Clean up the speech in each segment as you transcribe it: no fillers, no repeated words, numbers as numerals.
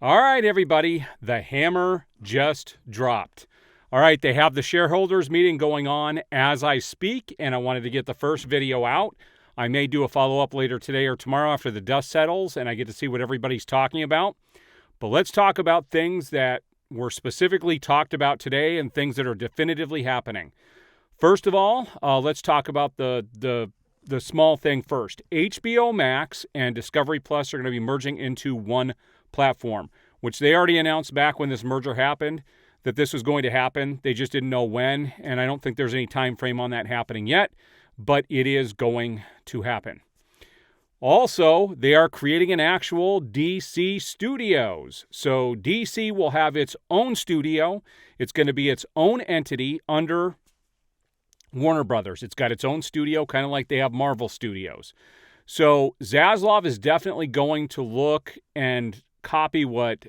All right, everybody, the hammer just dropped. All right, they have the shareholders meeting going on as I speak, and I wanted to get the first video out. I may do a follow-up later today or tomorrow after the dust settles and I get to see what everybody's talking about. But let's talk about things that were specifically talked about today and things that are definitively happening. First of all, let's talk about the small thing first. HBO Max and Discovery Plus are going to be merging into one platform, which they already announced back when this merger happened that this was going to happen. They just didn't know when, and I don't think there's any time frame on that happening yet, but it is going to happen. Also, they are creating an actual DC Studios. So DC will have its own studio. It's going to be its own entity under Warner Brothers. It's got its own studio, kind of like they have Marvel Studios. So Zaslav is definitely going to look and copy what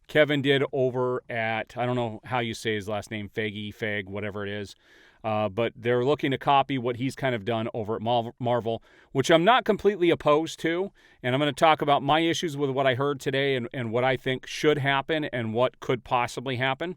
Kevin did over at, I don't know how you say his last name, Fag, whatever it is. But they're looking to copy what he's kind of done over at Marvel, which I'm not completely opposed to. And I'm going to talk about my issues with what I heard today and what I think should happen and what could possibly happen.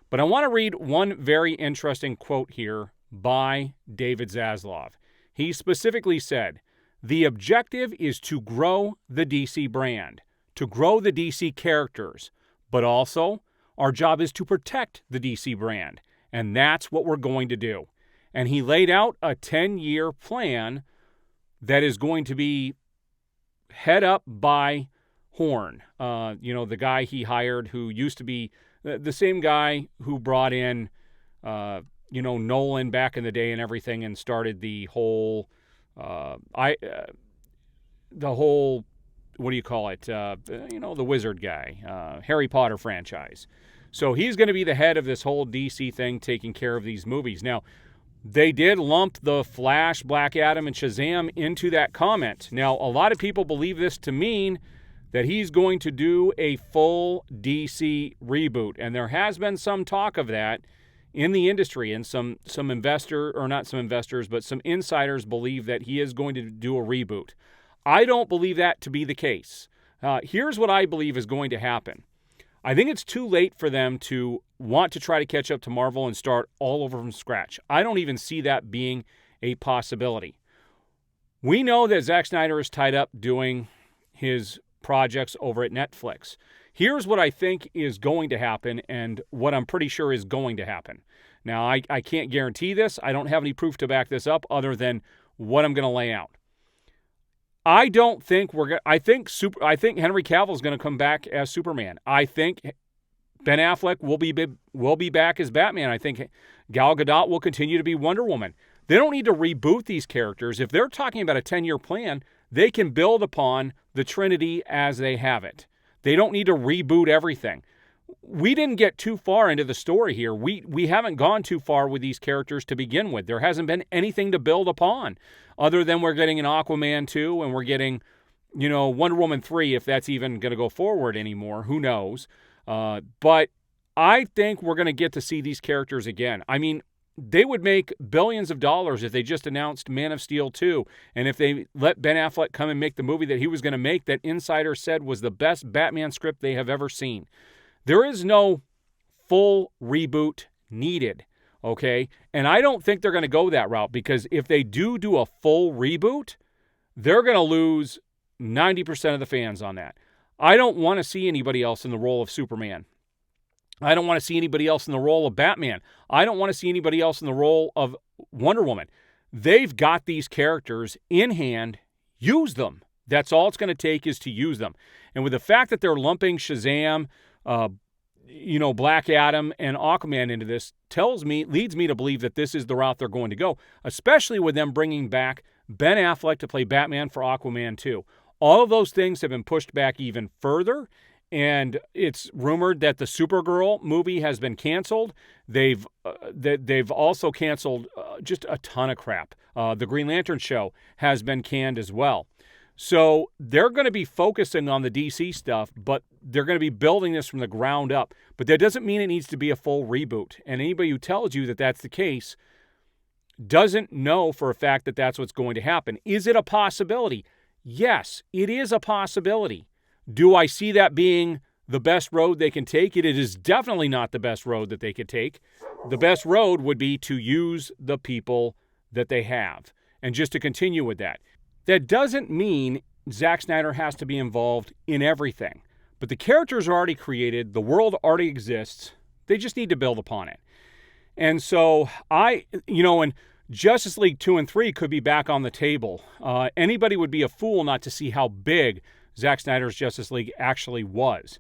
But I want to read one very interesting quote here by David Zaslav. He specifically said, "The objective is to grow the DC brand, to grow the DC characters, but also our job is to protect the DC brand. And that's what we're going to do." And he laid out a 10-year plan that is going to be head up by Horn. The guy he hired who used to be the same guy who brought in, Nolan back in the day and everything and started the whole, what do you call it? The wizard guy, Harry Potter franchise. So he's going to be the head of this whole DC thing, taking care of these movies. Now, they did lump the Flash, Black Adam, and Shazam into that comment. Now, a lot of people believe this to mean that he's going to do a full DC reboot. And there has been some talk of that in the industry, and some insiders believe that he is going to do a reboot. I don't believe that to be the case. Here's what I believe is going to happen. I think it's too late for them to want to try to catch up to Marvel and start all over from scratch. I don't even see that being a possibility. We know that Zack Snyder is tied up doing his projects over at Netflix. Here's what I think is going to happen and what I'm pretty sure is going to happen. Now, I can't guarantee this. I don't have any proof to back this up other than what I'm going to lay out. I think Henry Cavill is going to come back as Superman. I think Ben Affleck will be back as Batman. I think Gal Gadot will continue to be Wonder Woman. They don't need to reboot these characters. If they're talking about a 10-year plan, they can build upon the Trinity as they have it. They don't need to reboot everything. We didn't get too far into the story here. We haven't gone too far with these characters to begin with. There hasn't been anything to build upon other than we're getting an Aquaman 2 and we're getting, Wonder Woman 3, if that's even going to go forward anymore. Who knows? But I think we're going to get to see these characters again. I mean, they would make billions of dollars if they just announced Man of Steel 2. And if they let Ben Affleck come and make the movie that he was going to make that insiders said was the best Batman script they have ever seen. There is no full reboot needed, okay? And I don't think they're going to go that route because if they do a full reboot, they're going to lose 90% of the fans on that. I don't want to see anybody else in the role of Superman. I don't want to see anybody else in the role of Batman. I don't want to see anybody else in the role of Wonder Woman. They've got these characters in hand. Use them. That's all it's going to take is to use them. And with the fact that they're lumping Shazam, Black Adam and Aquaman into this leads me to believe that this is the route they're going to go, especially with them bringing back Ben Affleck to play Batman for Aquaman 2. All of those things have been pushed back even further, and it's rumored that the Supergirl movie has been canceled. They've also canceled just a ton of crap. The Green Lantern show has been canned as well. So they're going to be focusing on the DC stuff, but they're going to be building this from the ground up. But that doesn't mean it needs to be a full reboot. And anybody who tells you that that's the case doesn't know for a fact that that's what's going to happen. Is it a possibility? Yes, it is a possibility. Do I see that being the best road they can take? It is definitely not the best road that they could take. The best road would be to use the people that they have and just to continue with that. That doesn't mean Zack Snyder has to be involved in everything. But the characters are already created. The world already exists. They just need to build upon it. And so and Justice League 2 and 3 could be back on the table. Anybody would be a fool not to see how big Zack Snyder's Justice League actually was.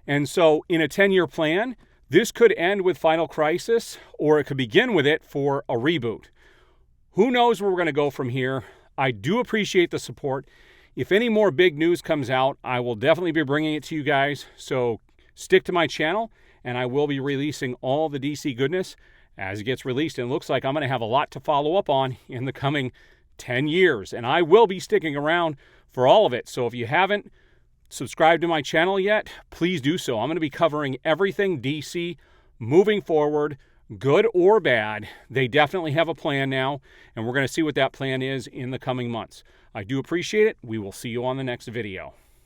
And so in a 10-year plan, this could end with Final Crisis, or it could begin with it for a reboot. Who knows where we're going to go from here? I do appreciate the support. If any more big news comes out, I will definitely be bringing it to you guys. So stick to my channel, and I will be releasing all the DC goodness as it gets released. And it looks like I'm going to have a lot to follow up on in the coming 10 years. And I will be sticking around for all of it. So if you haven't subscribed to my channel yet, please do so. I'm going to be covering everything DC moving forward, good or bad. They definitely have a plan now, and we're going to see what that plan is in the coming months. I do appreciate it. We will see you on the next video.